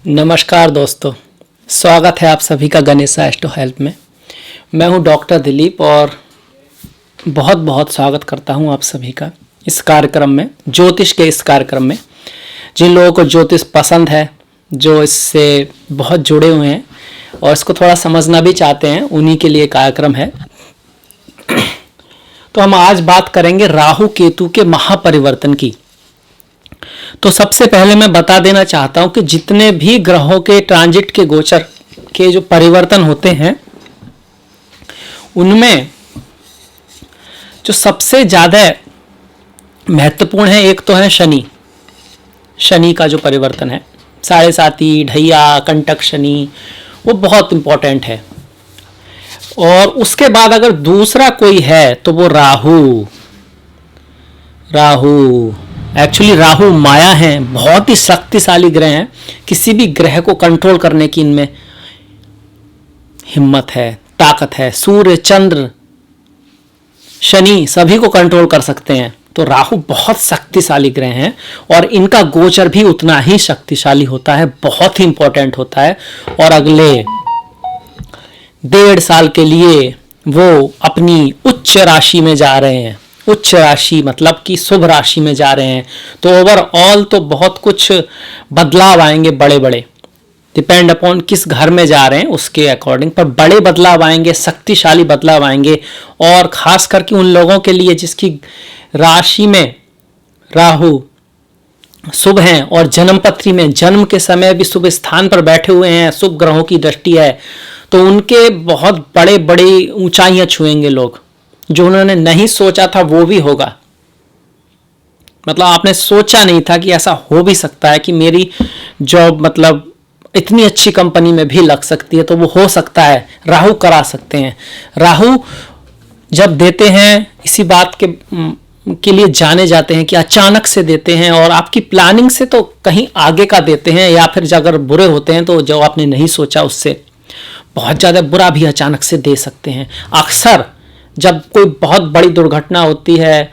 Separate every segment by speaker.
Speaker 1: नमस्कार दोस्तों, स्वागत है आप सभी का गणेश एस्ट्रो हेल्प में। मैं हूं डॉक्टर दिलीप और बहुत बहुत स्वागत करता हूं आप सभी का इस कार्यक्रम में, ज्योतिष के इस कार्यक्रम में। जिन लोगों को ज्योतिष पसंद है, जो इससे बहुत जुड़े हुए हैं और इसको थोड़ा समझना भी चाहते हैं, उन्हीं के लिए कार्यक्रम है। तो हम आज बात करेंगे राहु केतु के महापरिवर्तन की। तो सबसे पहले मैं बता देना चाहता हूं कि जितने भी ग्रहों के ट्रांजिट के गोचर के जो परिवर्तन होते हैं, उनमें जो सबसे ज्यादा महत्वपूर्ण है, एक तो है शनि का जो परिवर्तन है, 7.5 ढैया कंटक शनि, वो बहुत इंपॉर्टेंट है। और उसके बाद अगर दूसरा कोई है तो वो राहु एक्चुअली राहु माया है, बहुत ही शक्तिशाली ग्रह हैं। किसी भी ग्रह को कंट्रोल करने की इनमें हिम्मत है, ताकत है। सूर्य, चंद्र, शनि सभी को कंट्रोल कर सकते हैं। तो राहु बहुत शक्तिशाली ग्रह हैं और इनका गोचर भी उतना ही शक्तिशाली होता है, बहुत ही इंपॉर्टेंट होता है। और अगले 1.5 साल के लिए वो अपनी उच्च राशि में जा रहे हैं। उच्च राशि मतलब कि शुभ राशि में जा रहे हैं। तो ओवरऑल तो बहुत कुछ बदलाव आएंगे, बड़े बड़े, डिपेंड अपॉन किस घर में जा रहे हैं उसके अकॉर्डिंग, पर बड़े बदलाव आएंगे, शक्तिशाली बदलाव आएंगे। और खास करके उन लोगों के लिए जिसकी राशि में राहु शुभ हैं और जन्मपत्री में जन्म के समय भी शुभ स्थान पर बैठे हुए हैं, शुभ ग्रहों की दृष्टि है, तो उनके बहुत बड़े बड़ी ऊंचाइयां छुएंगे लोग। जो उन्होंने नहीं सोचा था वो भी होगा। मतलब आपने सोचा नहीं था कि ऐसा हो भी सकता है कि मेरी जॉब मतलब इतनी अच्छी कंपनी में भी लग सकती है, तो वो हो सकता है। राहु करा सकते हैं। राहु जब देते हैं, इसी बात के लिए जाने जाते हैं कि अचानक से देते हैं और आपकी प्लानिंग से तो कहीं आगे का देते हैं, या फिर अगर बुरे होते हैं तो जो आपने नहीं सोचा उससे बहुत ज़्यादा बुरा भी अचानक से दे सकते हैं। अक्सर जब कोई बहुत बड़ी दुर्घटना होती है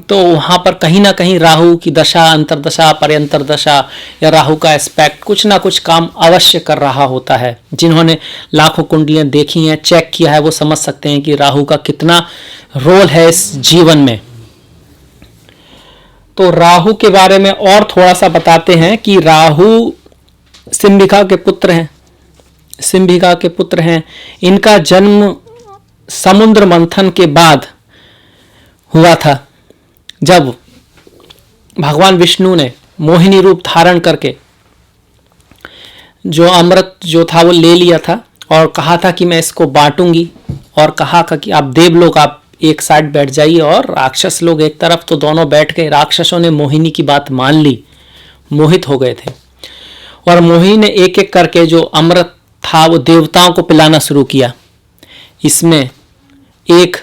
Speaker 1: तो वहाँ पर कहीं ना कहीं राहु की दशा, अंतरदशा, पर्यंतर दशा या राहु का एस्पेक्ट कुछ ना कुछ काम अवश्य कर रहा होता है। जिन्होंने लाखों कुंडलियाँ देखी हैं, चेक किया है, वो समझ सकते हैं कि राहु का कितना रोल है इस जीवन में। तो राहु के बारे में और थोड़ा सा बताते हैं कि राहु सिंभिका के पुत्र हैं। इनका जन्म समुद्र मंथन के बाद हुआ था, जब भगवान विष्णु ने मोहिनी रूप धारण करके जो अमृत जो था वो ले लिया था और कहा था कि मैं इसको बांटूंगी, और कहा कि आप देवलोग आप एक साइड बैठ जाइए और राक्षस लोग एक तरफ। तो दोनों बैठ गए। राक्षसों ने मोहिनी की बात मान ली, मोहित हो गए थे, और मोहिनी ने एक एक करके जो अमृत था वो देवताओं को पिलाना शुरू किया। इसमें एक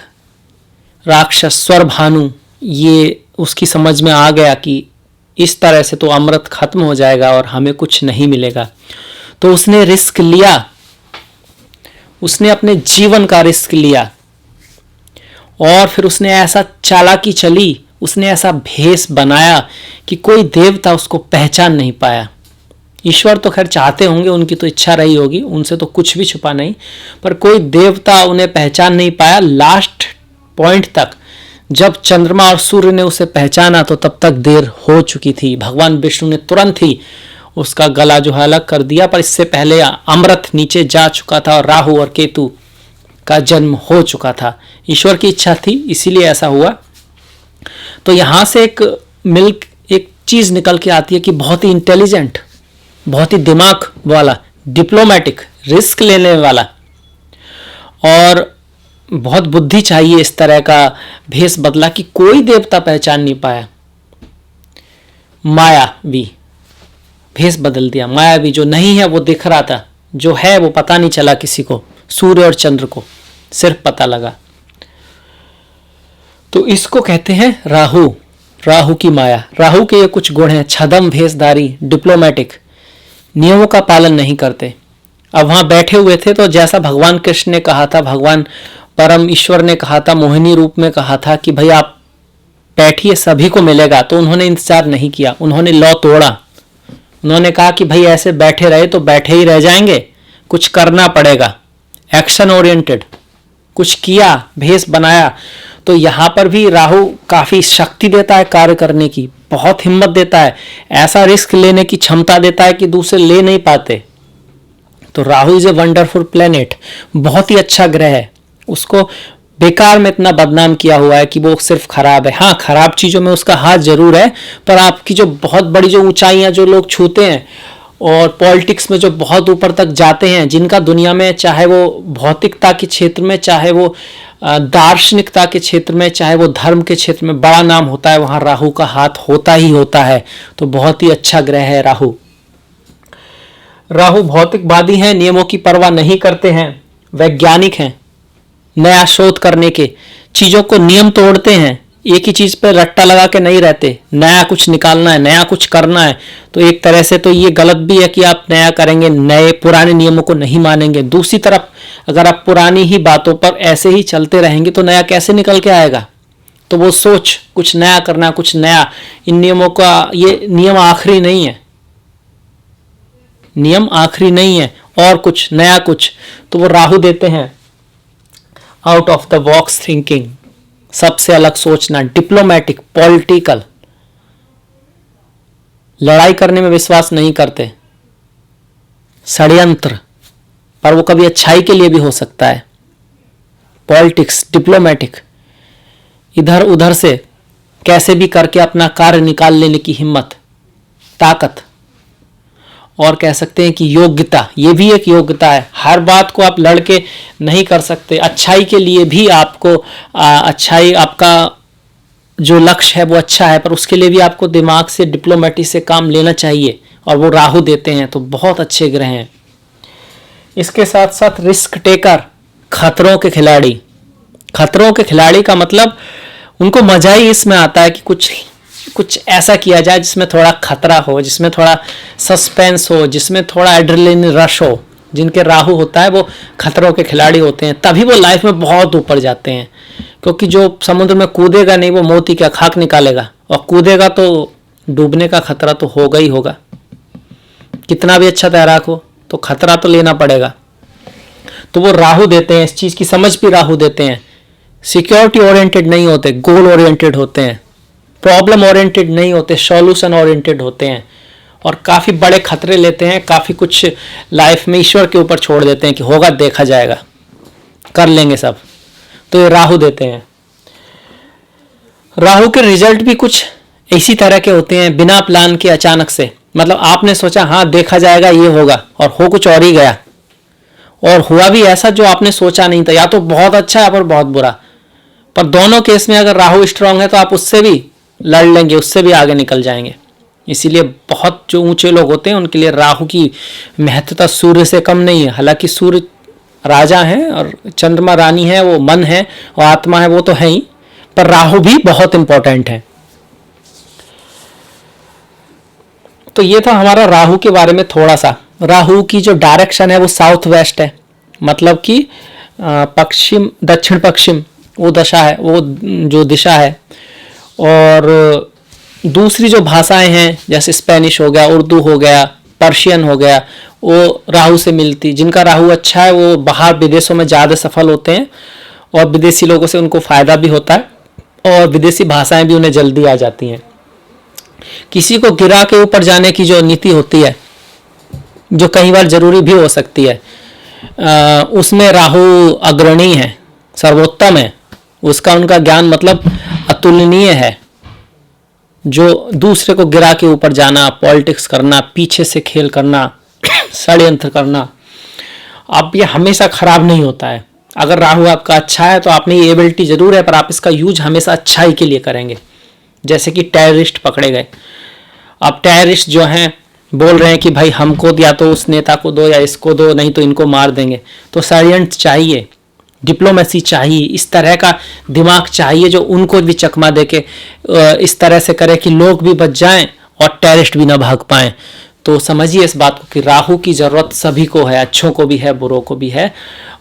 Speaker 1: राक्षस स्वरभानु, ये उसकी समझ में आ गया कि इस तरह से तो अमृत खत्म हो जाएगा और हमें कुछ नहीं मिलेगा। तो उसने रिस्क लिया, उसने अपने जीवन का रिस्क लिया, और फिर उसने ऐसा चालाकी चली, उसने ऐसा भेष बनाया कि कोई देवता उसको पहचान नहीं पाया। ईश्वर तो खैर चाहते होंगे, उनकी तो इच्छा रही होगी, उनसे तो कुछ भी छुपा नहीं, पर कोई देवता उन्हें पहचान नहीं पाया। लास्ट पॉइंट तक जब चंद्रमा और सूर्य ने उसे पहचाना तो तब तक देर हो चुकी थी। भगवान विष्णु ने तुरंत ही उसका गला जो है अलग कर दिया, पर इससे पहले अमृत नीचे जा चुका था और राहु और केतु का जन्म हो चुका था। ईश्वर की इच्छा थी, इसीलिए ऐसा हुआ। तो यहां से एक चीज निकल के आती है कि बहुत ही इंटेलिजेंट, बहुत ही दिमाग वाला, डिप्लोमेटिक, रिस्क लेने वाला, और बहुत बुद्धि चाहिए इस तरह का भेष बदला कि कोई देवता पहचान नहीं पाया। मायावी भेष बदल दिया। मायावी जो नहीं है वो दिख रहा था, जो है वो पता नहीं चला किसी को। सूर्य और चंद्र को सिर्फ पता लगा। तो इसको कहते हैं राहु की माया। राहु के ये कुछ गुण हैं: छदम भेषधारी, डिप्लोमेटिक, नियमों का पालन नहीं करते। अब वहां बैठे हुए थे तो जैसा भगवान कृष्ण ने कहा था, भगवान परम ईश्वर ने कहा था, मोहिनी रूप में कहा था कि भाई आप बैठिए, सभी को मिलेगा, तो उन्होंने इंतजार नहीं किया, उन्होंने लौ तोड़ा। उन्होंने कहा कि भाई ऐसे बैठे रहे तो बैठे ही रह जाएंगे, कुछ करना पड़ेगा, एक्शन ओरिएंटेड, कुछ किया, भेस बनाया। तो यहाँ पर भी राहु काफी शक्ति देता है कार्य करने की, बहुत हिम्मत देता है, ऐसा रिस्क लेने की क्षमता देता है कि दूसरे ले नहीं पाते। तो Rahu is a wonderful planet, बहुत ही अच्छा ग्रह है। उसको बेकार में इतना बदनाम किया हुआ है कि वो सिर्फ खराब है। हाँ, खराब चीजों में उसका हाथ जरूर है, पर आपकी जो बहुत बड़ी जो ऊंचाइयां जो लोग छूते हैं और पॉलिटिक्स में जो बहुत ऊपर तक जाते हैं, जिनका दुनिया में चाहे वो भौतिकता के क्षेत्र में, चाहे वो दार्शनिकता के क्षेत्र में, चाहे वो धर्म के क्षेत्र में बड़ा नाम होता है, वहां राहु का हाथ होता ही होता है। तो बहुत ही अच्छा ग्रह है राहु। राहु भौतिकवादी हैं, नियमों की परवाह नहीं करते हैं, वैज्ञानिक हैं, नया शोध करने के, चीजों को नियम तोड़ते हैं, एक ही चीज पर रट्टा लगा के नहीं रहते, नया कुछ निकालना है, नया कुछ करना है। तो एक तरह से तो ये गलत भी है कि आप नया करेंगे, नए पुराने नियमों को नहीं मानेंगे। दूसरी तरफ अगर आप पुरानी ही बातों पर ऐसे ही चलते रहेंगे तो नया कैसे निकल के आएगा। तो वो सोच कुछ नया करना, कुछ नया, इन नियमों का, ये नियम आखिरी नहीं है, नियम आखिरी नहीं है, और कुछ नया कुछ। तो वो राहु देते हैं out of the box thinking, सबसे अलग सोचना, डिप्लोमेटिक, पॉलिटिकल, लड़ाई करने में विश्वास नहीं करते, षड्यंत्र, पर वो कभी अच्छाई के लिए भी हो सकता है। पॉलिटिक्स, डिप्लोमेटिक, इधर उधर से कैसे भी करके अपना कार्य निकाल लेने की हिम्मत, ताकत, और कह सकते हैं कि योग्यता, ये भी एक योग्यता है। हर बात को आप लड़के नहीं कर सकते, अच्छाई के लिए भी आपको अच्छाई, आपका जो लक्ष्य है वो अच्छा है, पर उसके लिए भी आपको दिमाग से, डिप्लोमेटी से काम लेना चाहिए, और वो राहु देते हैं। तो बहुत अच्छे ग्रह हैं। इसके साथ साथ रिस्क टेकर, खतरों के खिलाड़ी। खतरों के खिलाड़ी का मतलब उनको मजा ही इसमें आता है कि कुछ ऐसा किया जाए जिसमें थोड़ा खतरा हो, जिसमें थोड़ा सस्पेंस हो, जिसमें थोड़ा एड्रेनलिन रश हो। जिनके राहु होता है वो खतरों के खिलाड़ी होते हैं, तभी वो लाइफ में बहुत ऊपर जाते हैं। क्योंकि जो समुद्र में कूदेगा नहीं वो मोती क्या खाक निकालेगा, और कूदेगा तो डूबने का खतरा तो होगा ही होगा। कितना भी अच्छा तैराक हो तो खतरा तो लेना पड़ेगा। तो वो राहु देते हैं, इस चीज की समझ भी राहु देते हैं। सिक्योरिटी ओरिएंटेड नहीं होते, गोल ओरिएंटेड होते हैं, प्रॉब्लम ओरिएंटेड नहीं होते, सॉल्यूशन ओरिएंटेड होते हैं, और काफ़ी बड़े खतरे लेते हैं, काफ़ी कुछ लाइफ में ईश्वर के ऊपर छोड़ देते हैं कि होगा, देखा जाएगा, कर लेंगे सब। तो ये राहु देते हैं। राहु के रिजल्ट भी कुछ इसी तरह के होते हैं, बिना प्लान के अचानक से। मतलब आपने सोचा हाँ देखा जाएगा, ये होगा, और हो कुछ और ही गया, और हुआ भी ऐसा जो आपने सोचा नहीं था, या तो बहुत अच्छा है पर बहुत बुरा। पर दोनों केस में अगर राहु स्ट्रांग है तो आप उससे भी लड़ लेंगे, उससे भी आगे निकल जाएंगे। इसीलिए बहुत जो ऊंचे लोग होते हैं उनके लिए राहु की महत्वता सूर्य से कम नहीं है। हालांकि सूर्य राजा है और चंद्रमा रानी है, वो मन है और आत्मा है, वो तो है ही, पर राहु भी बहुत इंपॉर्टेंट है। तो ये था हमारा राहु के बारे में थोड़ा सा। राहु की जो डायरेक्शन है वो साउथ वेस्ट है, मतलब कि पश्चिम, दक्षिण पश्चिम वो दशा है, वो जो दिशा है। और दूसरी जो भाषाएं हैं जैसे स्पेनिश हो गया, उर्दू हो गया, पर्शियन हो गया, वो राहु से मिलती। जिनका राहु अच्छा है वो बाहर विदेशों में ज़्यादा सफल होते हैं, और विदेशी लोगों से उनको फ़ायदा भी होता है, और विदेशी भाषाएं भी उन्हें जल्दी आ जाती हैं। किसी को गिरा के ऊपर जाने की जो नीति होती है, जो कई बार जरूरी भी हो सकती है, उसमें राहु अग्रणी है, सर्वोत्तम है। उसका उनका ज्ञान मतलब अतुलनीय है। जो दूसरे को गिरा के ऊपर जाना, पॉलिटिक्स करना, पीछे से खेल करना, षड्यंत्र करना, अब ये हमेशा खराब नहीं होता है। अगर राहु आपका अच्छा है तो आप में ये एबिलिटी जरूर है, पर आप इसका यूज हमेशा अच्छाई के लिए करेंगे। जैसे कि टेररिस्ट पकड़े गए, अब टेररिस्ट जो हैं बोल रहे हैं कि भाई हमको या तो उस नेता को दो या इसको दो, नहीं तो इनको मार देंगे। तो षड्यंत्र चाहिए, डिप्लोमेसी चाहिए, इस तरह का दिमाग चाहिए जो उनको भी चकमा दे के इस तरह से करे कि लोग भी बच जाएं और टेररिस्ट भी ना भाग पाएं। तो समझिए इस बात को कि राहु की ज़रूरत सभी को है, अच्छों को भी है, बुरों को भी है।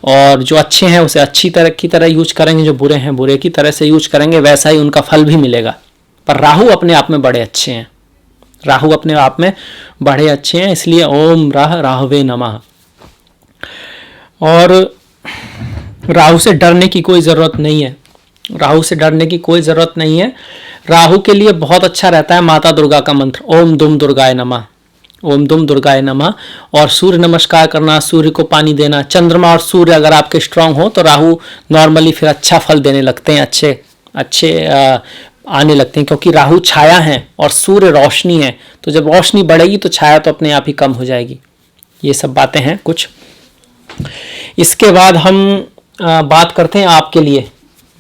Speaker 1: और जो अच्छे हैं उसे अच्छी तरह की तरह यूज करेंगे, जो बुरे हैं बुरे की तरह से यूज करेंगे, वैसा ही उनका फल भी मिलेगा। पर राहु अपने आप में बड़े अच्छे हैं, राहु अपने आप में बड़े अच्छे हैं, इसलिए ओम राहवे नमः। और राहु से डरने की कोई ज़रूरत नहीं है, राहु से डरने की कोई ज़रूरत नहीं है। राहु के लिए बहुत अच्छा रहता है माता दुर्गा का मंत्र, ओम दुम दुर्गाय नमः, ओम दुम दुर्गाय नमः। और सूर्य नमस्कार करना, सूर्य को पानी देना। चंद्रमा और सूर्य अगर आपके स्ट्रांग हो तो राहु नॉर्मली फिर अच्छा फल देने लगते हैं, अच्छे आने लगते हैं, क्योंकि राहु छाया है और सूर्य रोशनी है। तो जब रोशनी बढ़ेगी तो छाया तो अपने आप ही कम हो जाएगी। ये सब बातें हैं कुछ। इसके बाद हम बात करते हैं आपके लिए,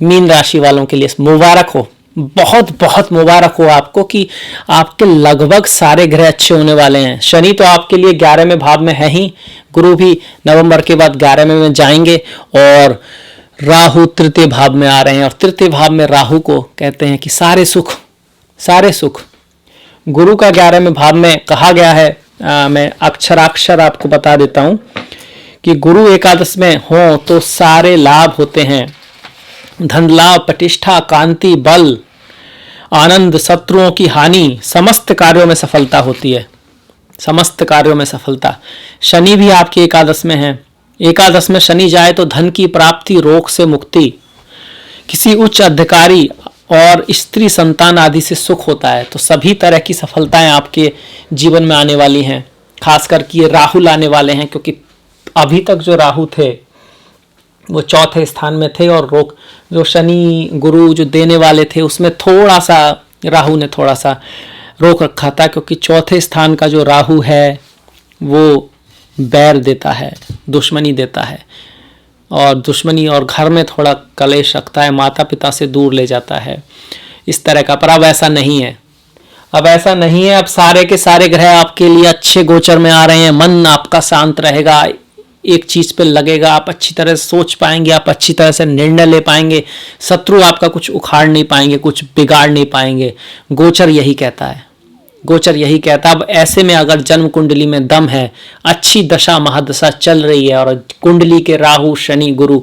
Speaker 1: मीन राशि वालों के लिए मुबारक हो, बहुत बहुत मुबारक हो आपको कि आपके लगभग सारे ग्रह अच्छे होने वाले हैं। शनि तो आपके लिए 11वें भाव में है ही, गुरु भी नवंबर के बाद 11वें में जाएंगे, और राहु तृतीय भाव में आ रहे हैं। और तृतीय भाव में राहु को कहते हैं कि सारे सुख। गुरु का 11वें भाव में कहा गया है, मैं अक्षराक्षर आपको बता देता हूं कि गुरु एकादश में हो तो सारे लाभ होते हैं, धन लाभ, प्रतिष्ठा, कांति, बल, आनंद, शत्रुओं की हानि, समस्त कार्यों में सफलता होती है, समस्त कार्यों में सफलता। शनि भी आपके एकादश में है, एकादश में शनि जाए तो धन की प्राप्ति, रोग से मुक्ति, किसी उच्च अधिकारी और स्त्री संतान आदि से सुख होता है। तो सभी तरह की सफलताएं आपके जीवन में आने वाली हैं, खासकर कि ये राहु लाने वाले हैं, क्योंकि अभी तक जो राहु थे वो चौथे स्थान में थे, और रोग जो शनि गुरु जो देने वाले थे उसमें थोड़ा सा राहु ने थोड़ा सा रोक रखा था, क्योंकि चौथे स्थान का जो राहु है वो बैर देता है, दुश्मनी देता है, और दुश्मनी और घर में थोड़ा कलेश रखता है, माता पिता से दूर ले जाता है, इस तरह का। पर अब ऐसा नहीं है, अब ऐसा नहीं है। अब सारे के सारे ग्रह आपके लिए अच्छे गोचर में आ रहे हैं, मन आपका शांत रहेगा, एक चीज पे लगेगा, आप अच्छी तरह से सोच पाएंगे, आप अच्छी तरह से निर्णय ले पाएंगे, शत्रु आपका कुछ उखाड़ नहीं पाएंगे, कुछ बिगाड़ नहीं पाएंगे। गोचर यही कहता है, गोचर यही कहता है। अब ऐसे में अगर जन्म कुंडली में दम है, अच्छी दशा महादशा चल रही है, और कुंडली के राहु शनि गुरु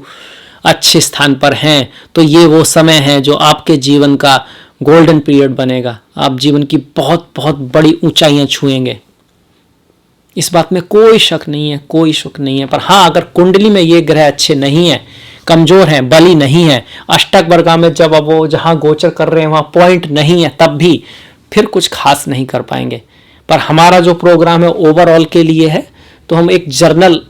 Speaker 1: अच्छे स्थान पर हैं, तो ये वो समय है जो आपके जीवन का गोल्डन पीरियड बनेगा। आप जीवन की बहुत बहुत बड़ी ऊंचाइयां छुएंगे, इस बात में कोई शक नहीं है, कोई शक नहीं है। पर हाँ, अगर कुंडली में ये ग्रह अच्छे नहीं है, कमजोर हैं, बली नहीं है, अष्टक वर्गा में जब अब वो जहाँ गोचर कर रहे हैं वहाँ पॉइंट नहीं है, तब भी फिर कुछ खास नहीं कर पाएंगे। पर हमारा जो प्रोग्राम है ओवरऑल के लिए है, तो हम एक जर्नल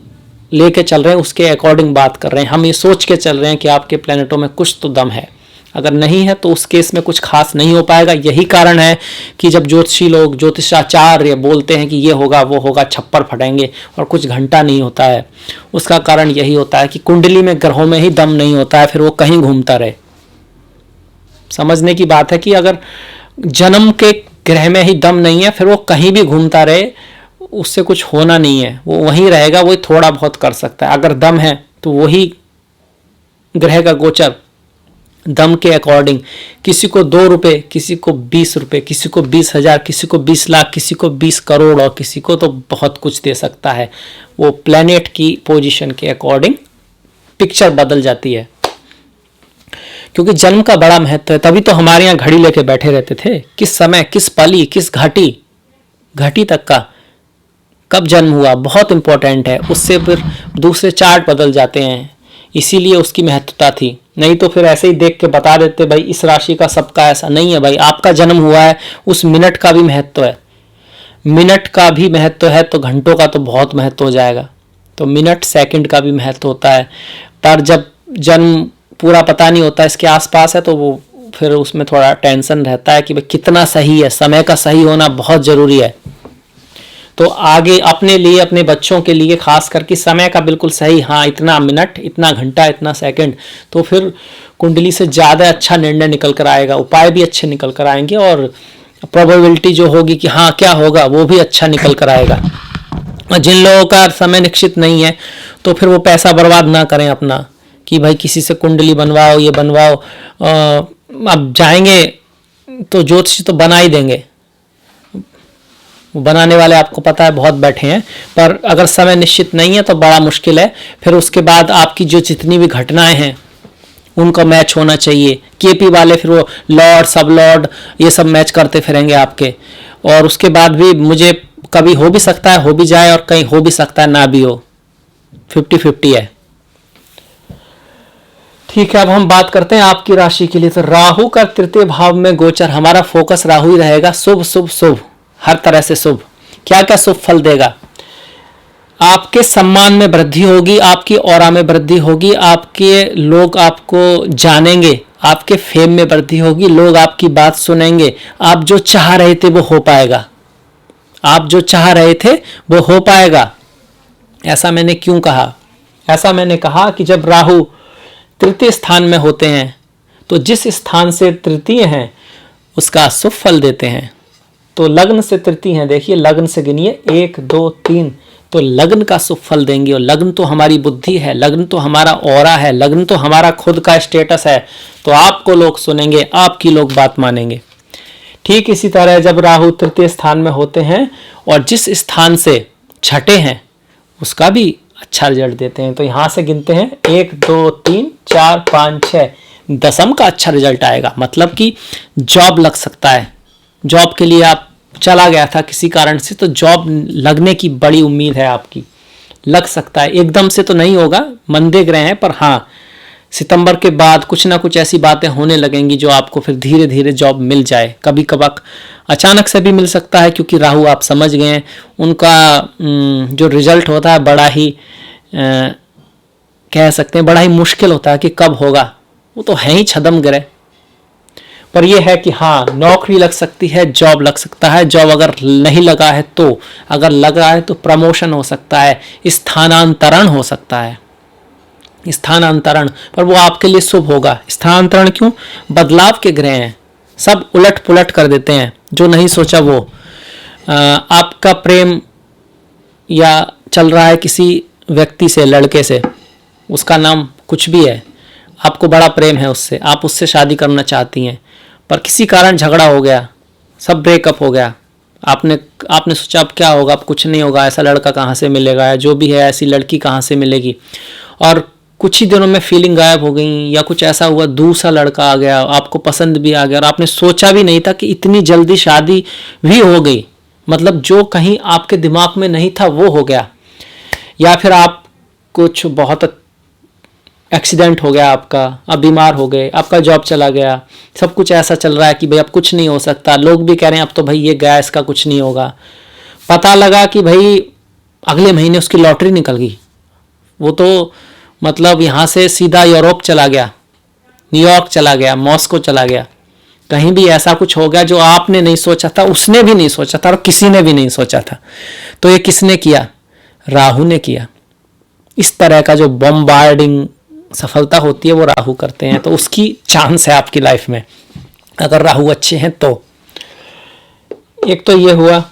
Speaker 1: लेके चल रहे हैं, उसके अकॉर्डिंग बात कर रहे हैं। हम ये सोच के चल रहे हैं कि आपके प्लैनेटों में कुछ तो दम है, अगर नहीं है तो उस केस में कुछ खास नहीं हो पाएगा। यही कारण है कि जब ज्योतिषी लोग, ज्योतिषाचार्य बोलते हैं कि ये होगा वो होगा, छप्पर फटेंगे और कुछ घंटा नहीं होता है, उसका कारण यही होता है कि कुंडली में ग्रहों में ही दम नहीं होता है, फिर वो कहीं घूमता रहे। समझने की बात है कि अगर जन्म के ग्रह में ही दम नहीं है, फिर वो कहीं भी घूमता रहे, उससे कुछ होना नहीं है, वो वहीं रहेगा, वही थोड़ा बहुत कर सकता है। अगर दम है तो वही ग्रह का गोचर दम के अकॉर्डिंग, किसी को 2 रुपये, किसी को 20 रुपये, किसी को 20,000, किसी को 20 लाख, किसी को 20 करोड़, और किसी को तो बहुत कुछ दे सकता है। वो प्लेनेट की पोजीशन के अकॉर्डिंग पिक्चर बदल जाती है, क्योंकि जन्म का बड़ा महत्व है। तभी तो हमारे यहाँ घड़ी लेके बैठे रहते थे, किस समय, किस पली, किस घटी तक का कब जन्म हुआ, बहुत इंपॉर्टेंट है। उससे फिर दूसरे चार्ट बदल जाते हैं, इसीलिए उसकी महत्वता थी। नहीं तो फिर ऐसे ही देख के बता देते भाई इस राशि का सबका ऐसा नहीं है। भाई आपका जन्म हुआ है, उस मिनट का भी महत्व है, मिनट का भी महत्व है, तो घंटों का तो बहुत महत्व हो जाएगा। तो मिनट सेकंड का भी महत्व होता है। पर जब जन्म पूरा पता नहीं होता, इसके आसपास है, तो वो फिर उसमें थोड़ा टेंशन रहता है कि भाई कितना सही है, समय का सही होना बहुत जरूरी है। तो आगे अपने लिए, अपने बच्चों के लिए खास करके समय का बिल्कुल सही, हाँ इतना मिनट, इतना घंटा, इतना सेकंड, तो फिर कुंडली से ज़्यादा अच्छा निर्णय निकल कर आएगा, उपाय भी अच्छे निकल कर आएंगे, और प्रोबेबिलिटी जो होगी कि हाँ क्या होगा वो भी अच्छा निकल कर आएगा। और जिन लोगों का समय निश्चित नहीं है, तो फिर वो पैसा बर्बाद ना करें अपना कि भाई किसी से कुंडली बनवाओ, ये बनवाओ। अब जाएंगे तो ज्योतिषी तो बना ही देंगे, बनाने वाले आपको पता है बहुत बैठे हैं, पर अगर समय निश्चित नहीं है तो बड़ा मुश्किल है। फिर उसके बाद आपकी जो जितनी भी घटनाएं हैं उनका मैच होना चाहिए। केपी वाले फिर वो लॉर्ड, सब लॉर्ड, ये सब मैच करते फिरेंगे आपके, और उसके बाद भी मुझे कभी हो भी सकता है हो भी जाए और कहीं हो भी सकता है ना भी हो, 50-50 है। ठीक है, अब हम बात करते हैं आपकी राशि के लिए। तो राहु का तृतीय भाव में गोचर, हमारा फोकस राहु ही रहेगा। शुभ शुभ शुभ, हर तरह से शुभ। क्या क्या शुभ फल देगा? आपके सम्मान में वृद्धि होगी, आपकी ऑरा में वृद्धि होगी, आपके लोग आपको जानेंगे, आपके फेम में वृद्धि होगी, लोग आपकी बात सुनेंगे, आप जो चाह रहे थे वो हो पाएगा, आप जो चाह रहे थे वो हो पाएगा। ऐसा मैंने क्यों कहा? ऐसा मैंने कहा कि जब राहु तृतीय स्थान में होते हैं तो जिस स्थान से तृतीय हैं उसका शुभ फल देते हैं। तो लग्न से तृतीय हैं, देखिए लग्न से गिनिए 1 2 3, तो लग्न का शुभ फल देंगे। और लग्न तो हमारी बुद्धि है, लग्न तो हमारा ऑरा है, लग्न तो हमारा खुद का स्टेटस है। तो आपको लोग सुनेंगे, आपकी लोग बात मानेंगे। ठीक इसी तरह जब राहु तृतीय स्थान में होते हैं और जिस स्थान से छठे हैं उसका भी अच्छा रिजल्ट देते हैं। तो यहां से गिनते हैं 1 2 3 4 5 6, दसम का अच्छा रिजल्ट आएगा। मतलब कि जॉब लग सकता है, जॉब के लिए आप चला गया था किसी कारण से, तो जॉब लगने की बड़ी उम्मीद है आपकी, लग सकता है। एकदम से तो नहीं होगा, मंदे ग्रह हैं, पर हाँ सितंबर के बाद कुछ ना कुछ ऐसी बातें होने लगेंगी जो आपको फिर धीरे धीरे जॉब मिल जाए। कभी कभार अचानक से भी मिल सकता है, क्योंकि राहु आप समझ गए हैं, उनका जो रिजल्ट होता है बड़ा ही कह सकते हैं बड़ा ही मुश्किल होता है कि कब होगा। वो तो है ही छदम ग्रह। पर यह है कि हाँ नौकरी लग सकती है, जॉब लग सकता है। जॉब अगर नहीं लगा है तो, अगर लगा है तो प्रमोशन हो सकता है, स्थानांतरण हो सकता है। स्थानांतरण, पर वो आपके लिए शुभ होगा। स्थानांतरण क्यों? बदलाव के ग्रह हैं, सब उलट पुलट कर देते हैं, जो नहीं सोचा वो। आपका प्रेम या चल रहा है किसी व्यक्ति से, लड़के से, उसका नाम कुछ भी है, आपको बड़ा प्रेम है उससे, आप उससे शादी करना चाहती हैं, पर किसी कारण झगड़ा हो गया, सब ब्रेकअप हो गया। आपने सोचा अब क्या होगा, अब कुछ नहीं होगा, ऐसा लड़का कहाँ से मिलेगा, या जो भी है ऐसी लड़की कहाँ से मिलेगी। और कुछ ही दिनों में फीलिंग गायब हो गई, या कुछ ऐसा हुआ दूसरा लड़का आ गया, आपको पसंद भी आ गया, और आपने सोचा भी नहीं था कि इतनी जल्दी शादी भी हो गई। मतलब जो कहीं आपके दिमाग में नहीं था वो हो गया। या फिर आप कुछ बहुत एक्सीडेंट हो गया आपका, आप बीमार हो गए, आपका जॉब चला गया, सब कुछ ऐसा चल रहा है कि भाई अब कुछ नहीं हो सकता। लोग भी कह रहे हैं अब तो भाई ये गया, इसका कुछ नहीं होगा। पता लगा कि भाई अगले महीने उसकी लॉटरी निकल गई, वो तो मतलब यहाँ से सीधा यूरोप चला गया, न्यूयॉर्क चला गया, मॉस्को चला गया, कहीं भी ऐसा कुछ हो गया जो आपने नहीं सोचा था, उसने भी नहीं सोचा था और किसी ने भी नहीं सोचा था। तो ये किसने किया? राहु ने किया। इस तरह का जो बॉम्बार्डिंग सफलता होती है वो राहु करते हैं। तो उसकी चांस है आपकी लाइफ में, अगर राहु अच्छे हैं तो। एक तो ये हुआ,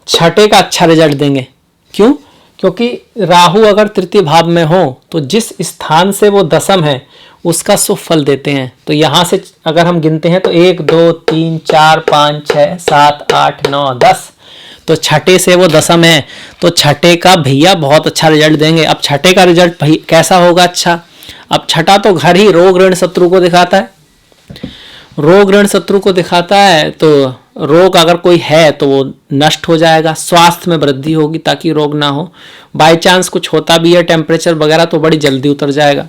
Speaker 1: छठे का अच्छा रिजल्ट देंगे। क्यों? क्योंकि राहु अगर तृतीय भाव में हो तो जिस स्थान से वो दसम है उसका शुभ फल देते हैं। तो यहां से अगर हम गिनते हैं तो 1 2 3 4 5 6 7 8 9 10, तो छठे से वो दसम है, तो छठे का भैया बहुत अच्छा रिजल्ट देंगे। अब छठे का रिजल्ट भाई कैसा होगा? अच्छा, अब छठा तो घर ही रोग ऋण शत्रु को दिखाता है, रोग ऋण शत्रु को दिखाता है। तो रोग अगर कोई है तो वो नष्ट हो जाएगा, स्वास्थ्य में वृद्धि होगी ताकि रोग ना हो। बाय चांस कुछ होता भी है टेम्परेचर वगैरह तो बड़ी जल्दी उतर जाएगा,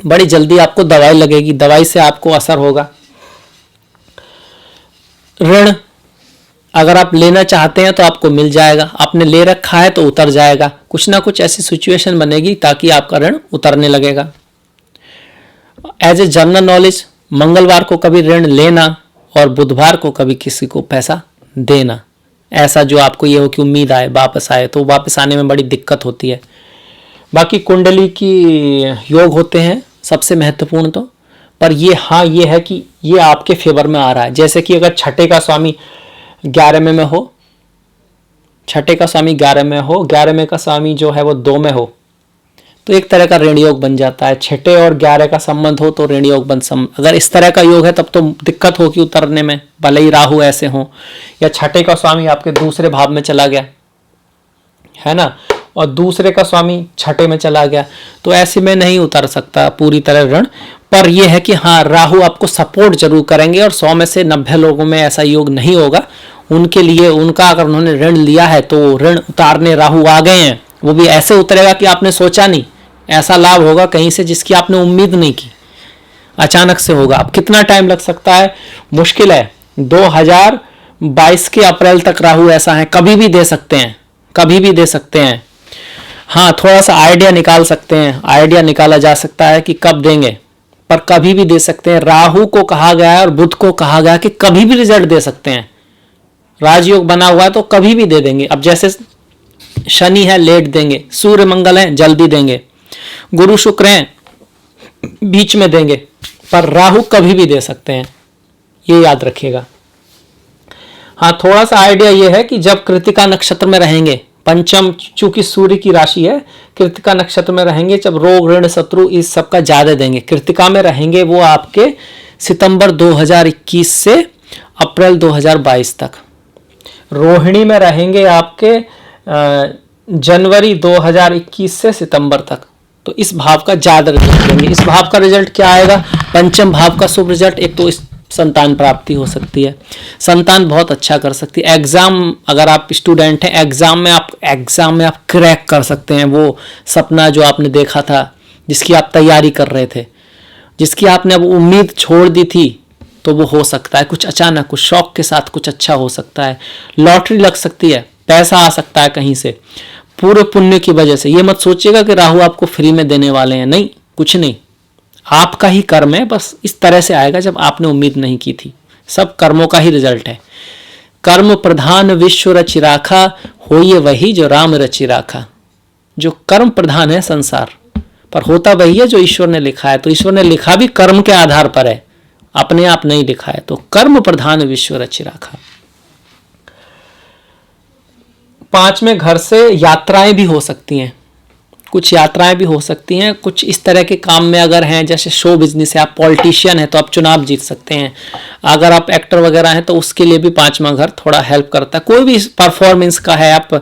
Speaker 1: बड़ी जल्दी आपको दवाई लगेगी, दवाई से आपको असर होगा। ऋण अगर आप लेना चाहते हैं तो आपको मिल जाएगा, आपने ले रखा है तो उतर जाएगा। कुछ ना कुछ ऐसी सिचुएशन बनेगी ताकि आपका ऋण उतरने लगेगा। एज ए जनरल नॉलेज, मंगलवार को कभी ऋण लेना और बुधवार को कभी किसी को पैसा देना, ऐसा जो आपको ये हो कि उम्मीद आए वापस आए, तो वापस आने में बड़ी दिक्कत होती है। बाकी कुंडली की योग होते हैं सबसे महत्वपूर्ण तो, पर ये हाँ ये है कि ये आपके फेवर में आ रहा है। जैसे कि अगर छठे का स्वामी 11वें में हो, छठे का स्वामी 11 में हो, 11वें का स्वामी जो है वो 2 में हो, तो एक तरह का ऋण योग बन जाता है। छठे और 11 का संबंध हो तो ऋण योग अगर इस तरह का योग है तब तो दिक्कत होगी उतरने में, भले ही राहु ऐसे हो। या छठे का स्वामी आपके दूसरे भाव में चला गया है ना, और दूसरे का स्वामी छठे में चला गया, तो ऐसे में नहीं उतर सकता पूरी तरह ऋण। पर यह है कि हाँ, राहु आपको सपोर्ट जरूर करेंगे और 100 में से 90 लोगों में ऐसा योग नहीं होगा। उनके लिए, उनका अगर उन्होंने ऋण लिया है तो ऋण उतारने राहु आ गए हैं। वो भी ऐसे उतरेगा कि आपने सोचा नहीं। ऐसा लाभ होगा कहीं से जिसकी आपने उम्मीद नहीं की, अचानक से होगा। अब कितना टाइम लग सकता है, मुश्किल है। 2022 के अप्रैल तक राहु ऐसा है, कभी भी दे सकते हैं, कभी भी दे सकते हैं। हाँ, थोड़ा सा आइडिया निकाल सकते हैं, आइडिया निकाला जा सकता है कि कब देंगे, पर कभी भी दे सकते हैं। राहु को कहा गया है और बुध को कहा गया कि कभी भी रिजल्ट दे सकते हैं। राजयोग बना हुआ है तो कभी भी दे देंगे। अब जैसे शनि है, लेट देंगे, सूर्य मंगल है, जल्दी देंगे, गुरु शुक्र हैं, बीच में देंगे, पर राहु कभी भी दे सकते हैं, ये याद रखिएगा। हाँ, थोड़ा सा आइडिया ये है कि जब कृतिका नक्षत्र में रहेंगे, पंचम चूंकि सूर्य की राशि है, कृतिका नक्षत्र में रहेंगे, जब रोग ऋण शत्रु इस सब का ज्यादा देंगे। कृतिका में रहेंगे वो आपके सितंबर 2021 से अप्रैल 2022 तक। रोहिणी में रहेंगे आपके जनवरी 2021 से सितंबर तक। तो इस भाव का ज्यादा रिजल्ट देंगे। इस भाव का रिजल्ट क्या आएगा, पंचम भाव का शुभ रिजल्ट। एक तो इस संतान प्राप्ति हो सकती है, संतान बहुत अच्छा कर सकती है। एग्जाम, अगर आप स्टूडेंट हैं, एग्जाम में आप क्रैक कर सकते हैं। वो सपना जो आपने देखा था, जिसकी आप तैयारी कर रहे थे, जिसकी आपने अब उम्मीद छोड़ दी थी, तो वो हो सकता है। कुछ अचानक, कुछ शौक के साथ कुछ अच्छा हो सकता है। लॉटरी लग सकती है, पैसा आ सकता है कहीं से, पूरे पुण्य की वजह से। ये मत सोचिएगा कि राहु आपको फ्री में देने वाले हैं, नहीं, कुछ नहीं। आपका ही कर्म है, बस इस तरह से आएगा जब आपने उम्मीद नहीं की थी। सब कर्मों का ही रिजल्ट है। कर्म प्रधान विश्व रचि राखा, होइए वही जो राम रचि राखा। जो कर्म प्रधान है संसार, पर होता वही है जो ईश्वर ने लिखा है। तो ईश्वर ने लिखा भी कर्म के आधार पर है, अपने आप नहीं लिखा है। तो कर्म प्रधान विश्व रचि राखा। 5वें घर से यात्राएं भी हो सकती हैं, कुछ यात्राएं भी हो सकती हैं। कुछ इस तरह के काम में अगर हैं, जैसे शो बिजनेस है, आप पॉलिटिशियन हैं तो आप चुनाव जीत सकते हैं। अगर आप एक्टर वगैरह हैं तो उसके लिए भी 5वां घर थोड़ा हेल्प करता है। कोई भी परफॉर्मेंस का है, आप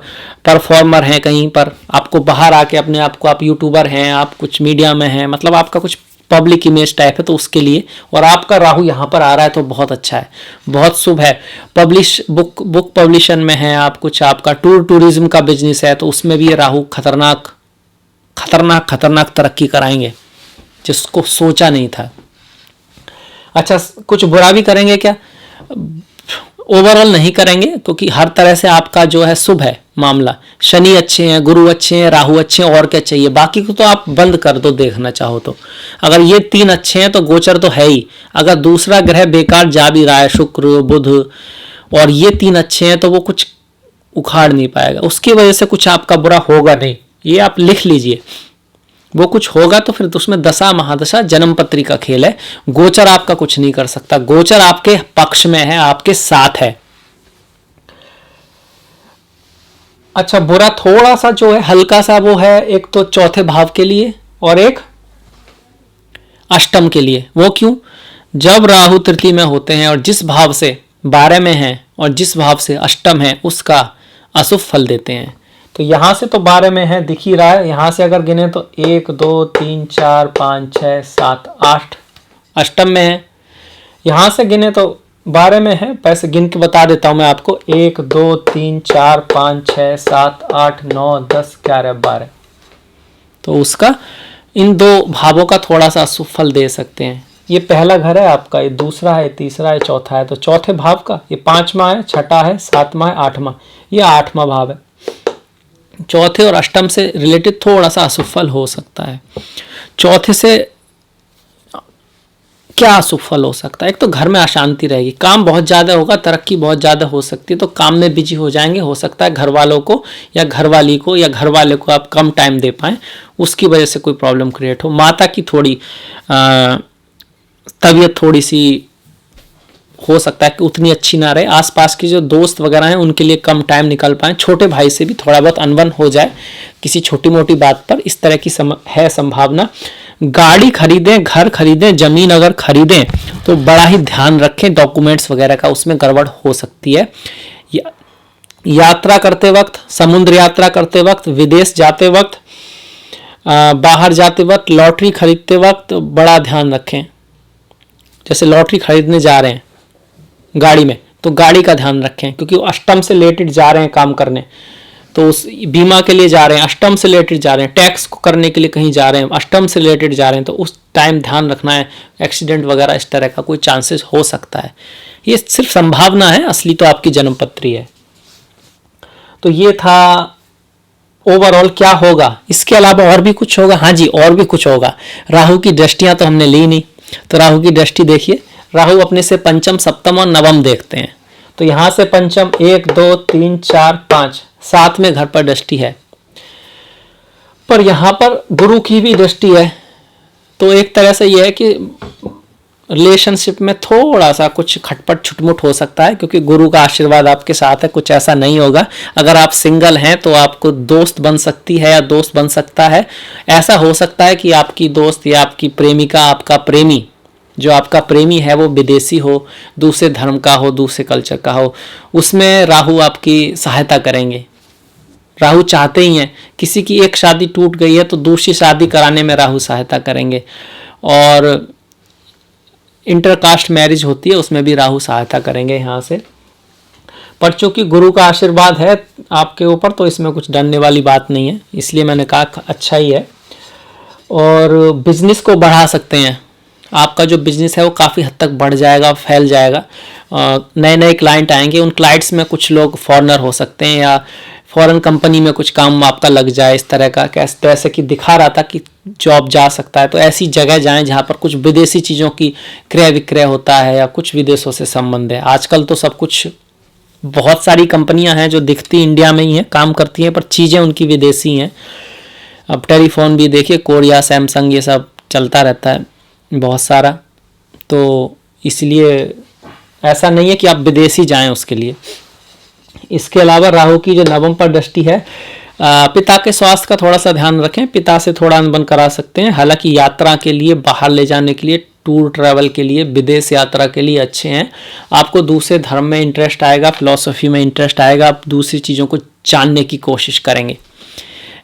Speaker 1: परफॉर्मर हैं कहीं पर, आपको बाहर आके अपने आप को, आप यूट्यूबर हैं, आप कुछ मीडिया में हैं, मतलब आपका कुछ पब्लिक इमेज टाइप है, तो उसके लिए। और आपका राहु यहाँ पर आ रहा है तो बहुत अच्छा है, बहुत शुभ है। बुक पब्लिशन में है आप, कुछ आपका टूरिज्म का बिजनेस है, तो उसमें भी राहु खतरनाक तरक्की कराएंगे, जिसको सोचा नहीं था। अच्छा, कुछ बुरा भी करेंगे क्या, ओवरऑल नहीं करेंगे, क्योंकि हर तरह से आपका जो है शुभ है मामला। शनि अच्छे हैं, गुरु अच्छे हैं, राहु अच्छे हैं, और क्या चाहिए। बाकी को तो आप बंद कर दो देखना चाहो तो। अगर ये 3 अच्छे हैं तो गोचर तो है ही। अगर दूसरा ग्रह बेकार जा भी रहा है, शुक्र बुध, और ये 3 अच्छे हैं, तो वो कुछ उखाड़ नहीं पाएगा। उसकी वजह से कुछ आपका बुरा होगा नहीं, ये आप लिख लीजिए। वो कुछ होगा तो फिर उसमें दशा महादशा जन्म पत्री का खेल है। गोचर आपका कुछ नहीं कर सकता, गोचर आपके पक्ष में है, आपके साथ है। अच्छा, बुरा थोड़ा सा जो है, हल्का सा, वो है एक तो 4थे भाव के लिए और एक अष्टम के लिए। वो क्यों, जब राहु तृतीय में होते हैं और जिस भाव से 12 में है और जिस भाव से अष्टम है, उसका अशुभ फल देते हैं। तो यहां से तो 12 में है, दिख ही रहा है। यहां से अगर गिने तो 1 2 3 4 5 6 7 8 अष्टम में है। यहां से गिने तो 12 में है। पैसे गिन के बता देता हूं मैं आपको, 1 2 3 4 5 6 7 8 9 10 11 12। तो उसका इन 2 भावों का थोड़ा सा अशुभ फल दे सकते हैं। ये पहला घर है आपका, ये दूसरा है, तीसरा है, चौथा है। तो 4थे भाव का ये 5वां है, 6ठा है, 7वां है, 8वां, ये 8वां भाव है। 4थे और अष्टम से रिलेटेड थोड़ा सा अशुभ फल हो सकता है। 4थे से क्या अशुभ फल हो सकता है, एक तो घर में अशांति रहेगी, काम बहुत ज़्यादा होगा, तरक्की बहुत ज़्यादा हो सकती है, तो काम में बिजी हो जाएंगे। हो सकता है घर वालों को या घरवाली को या घर वाले को आप कम टाइम दे पाएँ, उसकी वजह से कोई प्रॉब्लम क्रिएट हो। माता की थोड़ी तबीयत थोड़ी सी हो सकता है कि उतनी अच्छी ना रहे। आसपास के जो दोस्त वगैरह हैं उनके लिए कम टाइम निकल पाएँ। छोटे भाई से भी थोड़ा बहुत अनबन हो जाए किसी छोटी मोटी बात पर, इस तरह की है संभावना। गाड़ी खरीदें, घर खरीदें, जमीन अगर खरीदें तो बड़ा ही ध्यान रखें डॉक्यूमेंट्स वगैरह का, उसमें गड़बड़ हो सकती है। यात्रा करते वक्त, समुद्र यात्रा करते वक्त, विदेश जाते वक्त, बाहर जाते वक्त, लॉटरी खरीदते वक्त बड़ा ध्यान रखें। जैसे लॉटरी खरीदने जा रहे हैं गाड़ी में, तो गाड़ी का ध्यान रखें, क्योंकि अष्टम से रिलेटेड जा रहे हैं काम करने, तो उस बीमा के लिए जा रहे हैं, अष्टम से रिलेटेड जा रहे हैं, टैक्स को करने के लिए कहीं जा रहे हैं, अष्टम से रिलेटेड जा रहे हैं, तो उस टाइम ध्यान रखना है। एक्सीडेंट वगैरह इस तरह का कोई चांसेस हो सकता है। ये सिर्फ संभावना है, असली तो आपकी जन्मपत्री है। तो ये था ओवरऑल क्या होगा। इसके अलावा और भी कुछ होगा? हाँ जी, और भी कुछ होगा। राहु की दृष्टियां तो हमने ली नहीं, तो राहु की दृष्टि देखिए। राहु अपने से पंचम, सप्तम और नवम देखते हैं। तो यहां से पंचम 1 2 3 4 5 7वें घर पर दृष्टि है, पर यहां पर गुरु की भी दृष्टि है। तो एक तरह से यह है कि रिलेशनशिप में थोड़ा सा कुछ खटपट छुटमुट हो सकता है, क्योंकि गुरु का आशीर्वाद आपके साथ है। कुछ ऐसा नहीं होगा। अगर आप सिंगल हैं तो आपको दोस्त बन सकती है या दोस्त बन सकता है। ऐसा हो सकता है कि आपकी दोस्त या आपकी प्रेमिका, आपका प्रेमी, जो आपका प्रेमी है वो विदेशी हो, दूसरे धर्म का हो, दूसरे कल्चर का हो, उसमें राहु आपकी सहायता करेंगे। राहु चाहते ही हैं, किसी की एक शादी टूट गई है तो दूसरी शादी कराने में राहु सहायता करेंगे। और इंटरकास्ट मैरिज होती है, उसमें भी राहु सहायता करेंगे यहाँ से। पर चूंकि गुरु का आशीर्वाद है आपके ऊपर, तो इसमें कुछ डरने वाली बात नहीं है, इसलिए मैंने कहा अच्छा ही है। और बिजनेस को बढ़ा सकते हैं। आपका जो बिजनेस है वो काफ़ी हद तक बढ़ जाएगा, फैल जाएगा। नए नए क्लाइंट आएंगे। उन क्लाइंट्स में कुछ लोग फॉरेनर हो सकते हैं, या फॉरेन कंपनी में कुछ काम आपका लग जाए। इस तरह का कैसे कि दिखा रहा था कि जॉब जा सकता है, तो ऐसी जगह जाएं जहाँ पर कुछ विदेशी चीज़ों की क्रय विक्रय होता है, या कुछ विदेशों से संबंध है। आजकल तो सब कुछ, बहुत सारी कंपनियां हैं जो दिखती इंडिया में ही हैं, काम करती हैं, पर चीज़ें उनकी विदेशी हैं। अब टेलीफोन भी देखिए, कोरिया, सैमसंग, ये सब चलता रहता है बहुत सारा। तो इसलिए ऐसा नहीं है कि आप विदेशी जाएं उसके लिए। इसके अलावा राहु की जो नवम पर दृष्टि है, पिता के स्वास्थ्य का थोड़ा सा ध्यान रखें। पिता से थोड़ा अनबन करा सकते हैं। हालांकि यात्रा के लिए, बाहर ले जाने के लिए, टूर ट्रैवल के लिए, विदेश यात्रा के लिए अच्छे हैं। आपको दूसरे धर्म में इंटरेस्ट आएगा, फिलॉसफी में इंटरेस्ट आएगा, आप दूसरी चीज़ों को जानने की कोशिश करेंगे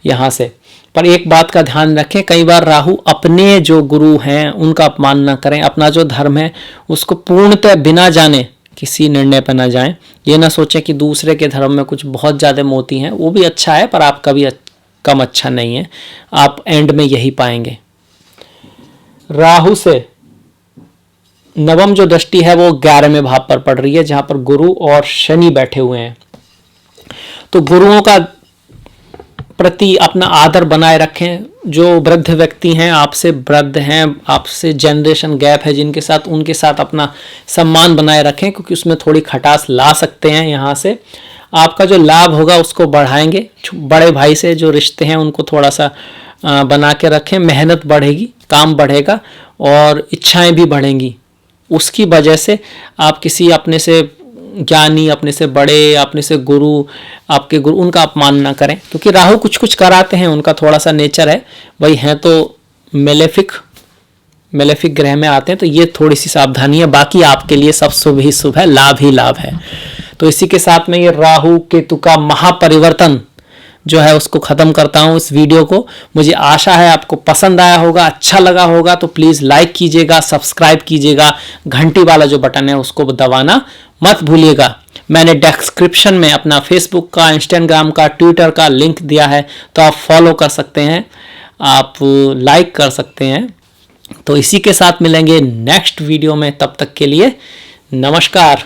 Speaker 1: यहाँ से। पर एक बात का ध्यान रखें, कई बार राहु अपने जो गुरु हैं उनका अपमान न करें। अपना जो धर्म है उसको पूर्णतः बिना जाने किसी निर्णय पर ना जाएं। ये ना सोचें कि दूसरे के धर्म में कुछ बहुत ज़्यादा मोती हैं, वो भी अच्छा है पर आपका भी कम अच्छा नहीं है। आप एंड में यही पाएंगे। राहु से नवम जो दृष्टि है वो 11वें भाव पर पड़ रही है, जहां पर गुरु और शनि बैठे हुए हैं। तो गुरुओं का प्रति अपना आदर बनाए रखें। जो वृद्ध व्यक्ति हैं, आपसे वृद्ध हैं, आपसे जनरेशन गैप है जिनके साथ, उनके साथ अपना सम्मान बनाए रखें, क्योंकि उसमें थोड़ी खटास ला सकते हैं। यहाँ से आपका जो लाभ होगा उसको बढ़ाएंगे। बड़े भाई से जो रिश्ते हैं उनको थोड़ा सा बना के रखें। मेहनत बढ़ेगी, काम बढ़ेगा और इच्छाएं भी बढ़ेंगी। उसकी वजह से आप किसी अपने से ज्ञानी, अपने से बड़े, अपने से गुरु, आपके गुरु, उनका अपमान ना करें, क्योंकि राहु कुछ कुछ कराते हैं, उनका थोड़ा सा नेचर है। वही हैं तो मेलेफिक ग्रह में आते हैं, तो ये थोड़ी सी सावधानी है। बाकी आपके लिए सब शुभ ही शुभ है, लाभ ही लाभ है। तो इसी के साथ में ये राहु केतु का महापरिवर्तन जो है उसको ख़त्म करता हूँ इस वीडियो को। मुझे आशा है आपको पसंद आया होगा, अच्छा लगा होगा। तो प्लीज़ लाइक कीजिएगा, सब्सक्राइब कीजिएगा, घंटी वाला जो बटन है उसको दबाना मत भूलिएगा। मैंने डिस्क्रिप्शन में अपना फेसबुक का, इंस्टाग्राम का, ट्विटर का लिंक दिया है, तो आप फॉलो कर सकते हैं, आप लाइक कर सकते हैं। तो इसी के साथ मिलेंगे नेक्स्ट वीडियो में। तब तक के लिए नमस्कार।